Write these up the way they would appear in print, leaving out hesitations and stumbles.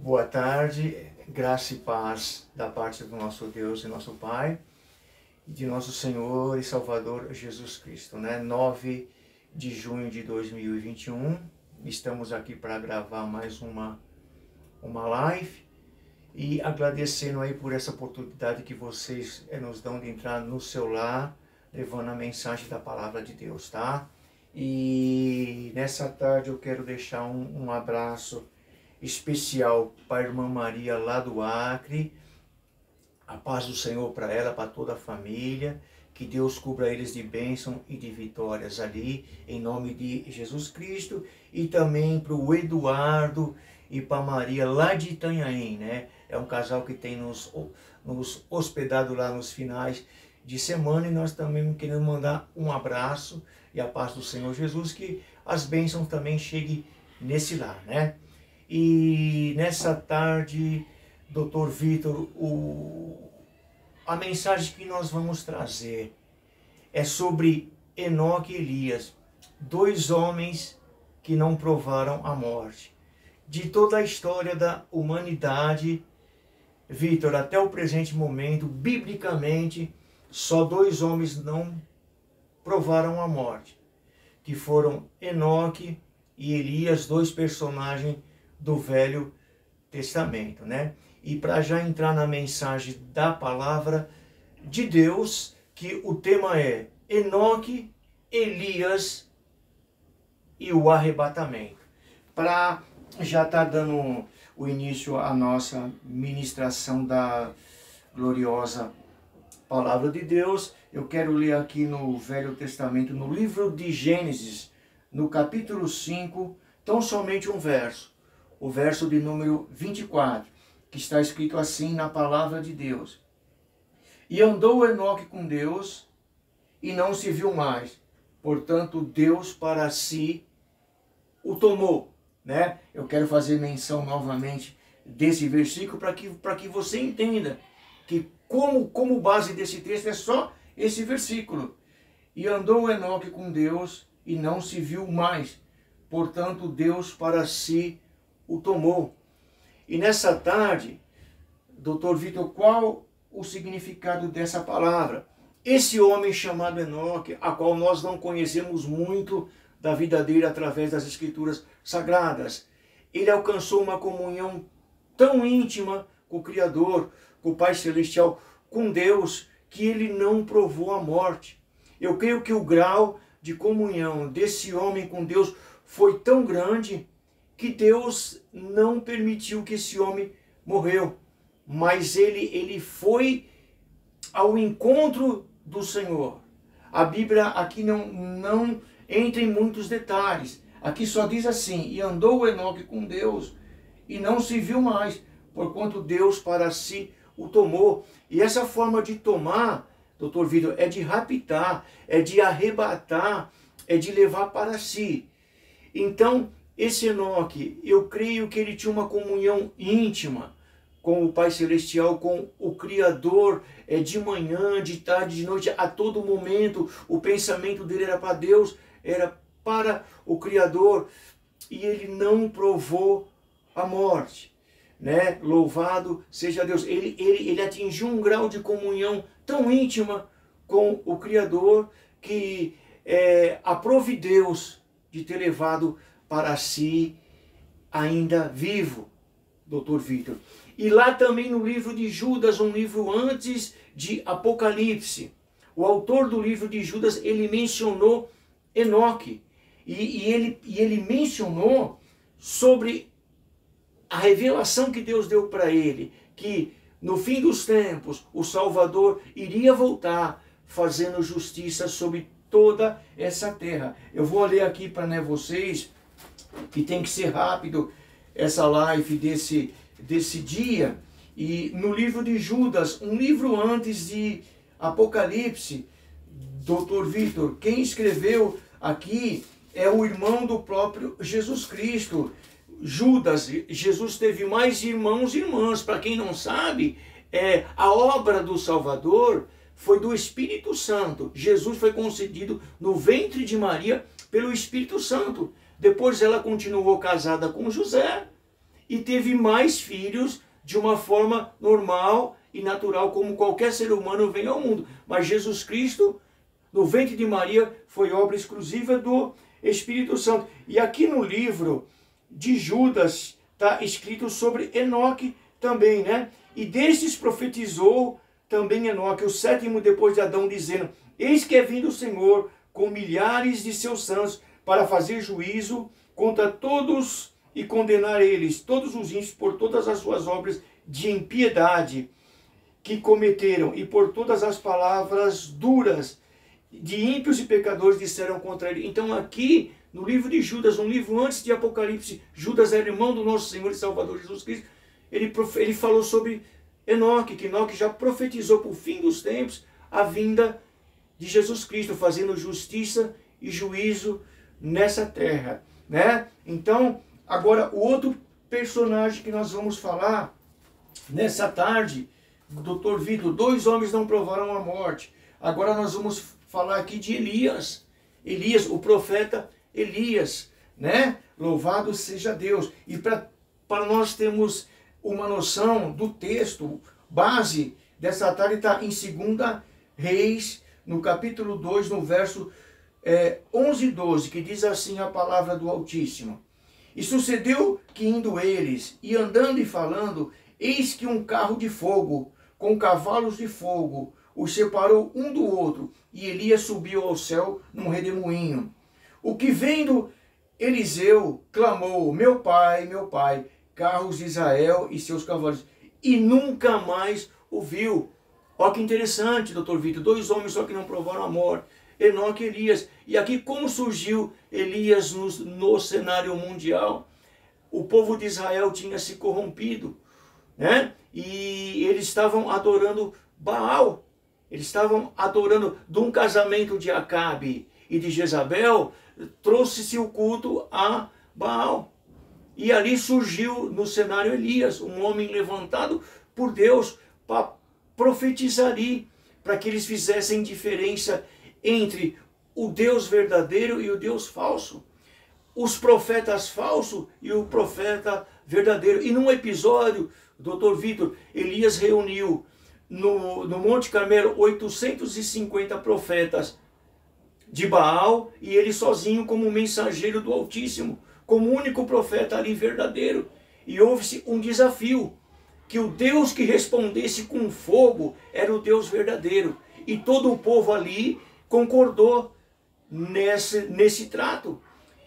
Boa tarde, graça e paz da parte do nosso Deus e nosso Pai, e de nosso Senhor e Salvador Jesus Cristo, né? 9 de junho de 2021, estamos aqui para gravar mais uma live e agradecendo aí por essa oportunidade que vocês nos dão de entrar no seu lar, levando a mensagem da Palavra de Deus, tá? E nessa tarde eu quero deixar um abraço especial para a irmã Maria lá do Acre, a paz do Senhor para ela, para toda a família, que Deus cubra eles de bênção e de vitórias ali, em nome de Jesus Cristo, e também para o Eduardo e para a Maria lá de Itanhaém, né? É um casal que tem nos hospedado lá nos finais de semana, e nós também queremos mandar um abraço e a paz do Senhor Jesus, que as bênçãos também cheguem nesse lar, né? E nessa tarde, Dr. Vitor, a mensagem que nós vamos trazer é sobre Enoque e Elias, dois homens que não provaram a morte. De toda a história da humanidade, Vitor, até o presente momento, biblicamente, só dois homens não provaram a morte, que foram Enoque e Elias, dois personagens do Velho Testamento, né? E para já entrar na mensagem da palavra de Deus, que o tema é Enoque, Elias e o arrebatamento. Para já estar dando o início à nossa ministração da gloriosa palavra de Deus, eu quero ler aqui no Velho Testamento, no livro de Gênesis, no capítulo 5, tão somente um verso. O verso de número 24, que está escrito assim na palavra de Deus. E andou Enoque com Deus, e não se viu mais. Portanto, Deus para si o tomou, né? Eu quero fazer menção novamente desse versículo para que você entenda que como base desse texto é só esse versículo. E andou Enoque com Deus, e não se viu mais. Portanto, Deus para si o tomou. E nessa tarde, Dr. Vitor, qual o significado dessa palavra? Esse homem chamado Enoque, a qual nós não conhecemos muito da vida dele através das Escrituras Sagradas, ele alcançou uma comunhão tão íntima com o Criador, com o Pai Celestial, com Deus, que ele não provou a morte. Eu creio que o grau de comunhão desse homem com Deus foi tão grande que Deus não permitiu que esse homem morreu, mas ele foi ao encontro do Senhor. A Bíblia aqui não entra em muitos detalhes. Aqui só diz assim: e andou Enoque com Deus, e não se viu mais, porquanto Deus para si o tomou. E essa forma de tomar, Dr. Vitor, é de raptar, é de arrebatar, é de levar para si. Então, esse Enoque, eu creio que ele tinha uma comunhão íntima com o Pai Celestial, com o Criador, de manhã, de tarde, de noite, a todo momento. O pensamento dele era para Deus, era para o Criador, e ele não provou a morte, né? Louvado seja Deus. Ele atingiu um grau de comunhão tão íntima com o Criador que aprove Deus de ter levado para si, ainda vivo, Dr. Vitor. E lá também no livro de Judas, um livro antes de Apocalipse, o autor do livro de Judas, ele mencionou Enoque. E ele mencionou sobre a revelação que Deus deu para ele, que no fim dos tempos o Salvador iria voltar fazendo justiça sobre toda essa terra. Eu vou ler aqui para vocês, que tem que ser rápido essa live desse dia. E no livro de Judas, um livro antes de Apocalipse, Dr. Vitor, quem escreveu aqui é o irmão do próprio Jesus Cristo. Judas, Jesus teve mais irmãos e irmãs. Para quem não sabe, a obra do Salvador foi do Espírito Santo. Jesus foi concebido no ventre de Maria pelo Espírito Santo. Depois ela continuou casada com José, e teve mais filhos de uma forma normal e natural, como qualquer ser humano vem ao mundo. Mas Jesus Cristo, no ventre de Maria, foi obra exclusiva do Espírito Santo. E aqui no livro de Judas está escrito sobre Enoque também, né? E destes profetizou também Enoque, o sétimo depois de Adão, dizendo: eis que é vindo o Senhor com milhares de seus santos para fazer juízo contra todos e condenar eles, todos os ímpios, por todas as suas obras de impiedade que cometeram e por todas as palavras duras de ímpios e pecadores disseram contra ele. Então aqui no livro de Judas, um livro antes de Apocalipse, Judas era irmão do nosso Senhor e Salvador Jesus Cristo, ele falou sobre Enoque, que Enoque já profetizou para o fim dos tempos a vinda de Jesus Cristo, fazendo justiça e juízo nessa terra, né? Então, agora o outro personagem que nós vamos falar nessa tarde, Dr. Vitor, 2 homens não provaram a morte. Agora nós vamos falar aqui de Elias. Elias, o profeta Elias, né? Louvado seja Deus. E para nós termos uma noção do texto base dessa tarde, está em 2 Reis, no capítulo 2, no verso 11 e 12, que diz assim a palavra do Altíssimo. E sucedeu que indo eles, e andando e falando, eis que um carro de fogo, com cavalos de fogo, os separou um do outro, e Elias subiu ao céu num redemoinho. O que vendo Eliseu, clamou: meu pai, carros de Israel e seus cavalos, e nunca mais o viu. Olha que interessante, doutor Vitor, 2 homens só que não provaram a morte, Enoque e Elias. E aqui como surgiu Elias no cenário mundial? O povo de Israel tinha se corrompido, né? E eles estavam adorando Baal, eles estavam adorando, de um casamento de Acabe e de Jezabel, trouxe-se o culto a Baal. E ali surgiu no cenário Elias, um homem levantado por Deus para profetizar ali, para que eles fizessem diferença entre o Deus verdadeiro e o Deus falso, os profetas falsos e o profeta verdadeiro. E num episódio, doutor Vitor, Elias reuniu no Monte Carmelo 850 profetas de Baal, e ele sozinho como mensageiro do Altíssimo, como único profeta ali verdadeiro. E houve-se um desafio, que o Deus que respondesse com fogo era o Deus verdadeiro. E todo o povo ali concordou nesse trato.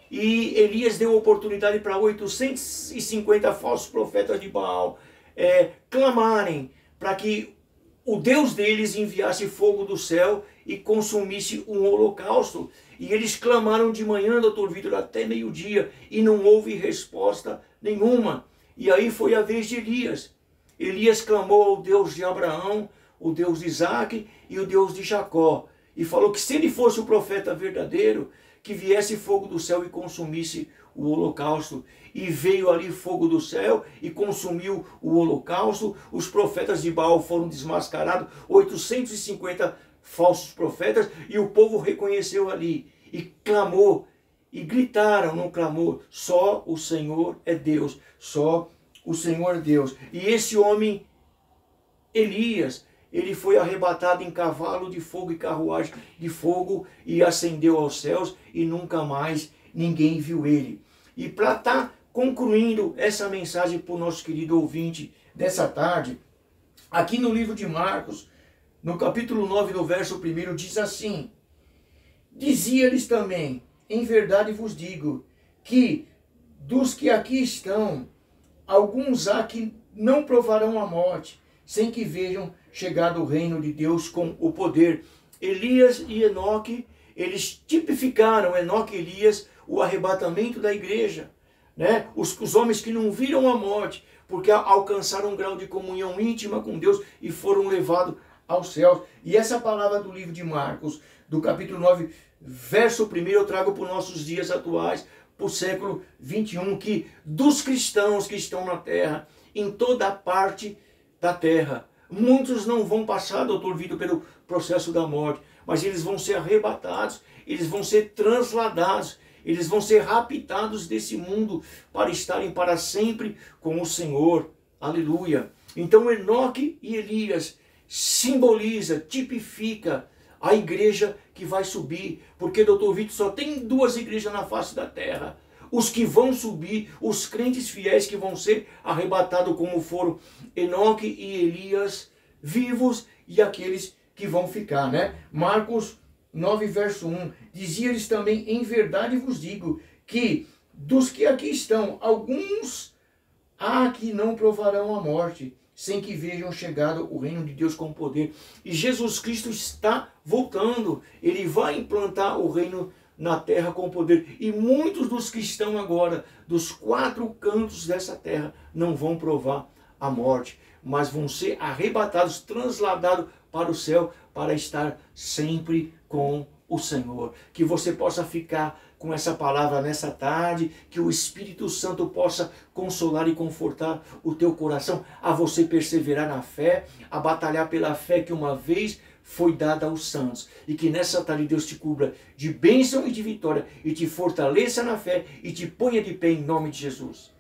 E Elias deu oportunidade para 850 falsos profetas de Baal clamarem para que o Deus deles enviasse fogo do céu e consumisse um holocausto. E eles clamaram de manhã, doutor Vitor, até meio-dia, e não houve resposta nenhuma. E aí foi a vez de Elias. Elias clamou ao Deus de Abraão, o Deus de Isaac e o Deus de Jacó. E falou que se ele fosse o profeta verdadeiro, que viesse fogo do céu e consumisse o holocausto. E veio ali fogo do céu e consumiu o holocausto. Os profetas de Baal foram desmascarados, 850 falsos profetas, e o povo reconheceu ali e clamou, e gritaram no clamor: só o Senhor é Deus, só o Senhor é Deus. E esse homem, Elias, ele foi arrebatado em cavalo de fogo e carruagem de fogo e ascendeu aos céus, e nunca mais ninguém viu ele. E para estar concluindo essa mensagem para o nosso querido ouvinte dessa tarde, aqui no livro de Marcos, no capítulo 9, no verso 1, diz assim: dizia-lhes também: em verdade vos digo, que dos que aqui estão, alguns há que não provarão a morte, sem que vejam chegado o reino de Deus com o poder. Elias e Enoque, eles tipificaram, Enoque e Elias, o arrebatamento da igreja, né? Os homens que não viram a morte, porque alcançaram um grau de comunhão íntima com Deus e foram levados aos céus. E essa palavra do livro de Marcos, do capítulo 9, verso 1, eu trago para os nossos dias atuais, para o século 21, que dos cristãos que estão na terra, em toda parte da terra, muitos não vão passar, doutor Vitor, pelo processo da morte, mas eles vão ser arrebatados, eles vão ser transladados, Eles vão ser raptados desse mundo para estarem para sempre com o Senhor. Aleluia. Então Enoque e Elias simboliza, tipifica a igreja que vai subir. Porque, doutor Vitor, só tem duas igrejas na face da terra. Os que vão subir, os crentes fiéis que vão ser arrebatados, como foram Enoque e Elias vivos, e aqueles que vão ficar, né? Marcos 9, verso 1. Dizia-lhes também: em verdade vos digo que dos que aqui estão, alguns há que não provarão a morte, sem que vejam chegado o reino de Deus com poder. E Jesus Cristo está voltando. Ele vai implantar o reino na terra com poder. E muitos dos que estão agora, dos quatro cantos dessa terra, não vão provar a morte, mas vão ser arrebatados, transladados para o céu, para estar sempre com o Senhor. Que você possa ficar com essa palavra nessa tarde, que o Espírito Santo possa consolar e confortar o teu coração, a você perseverar na fé, a batalhar pela fé que uma vez foi dada aos santos. E que nessa tarde Deus te cubra de bênção e de vitória, e te fortaleça na fé, e te ponha de pé em nome de Jesus.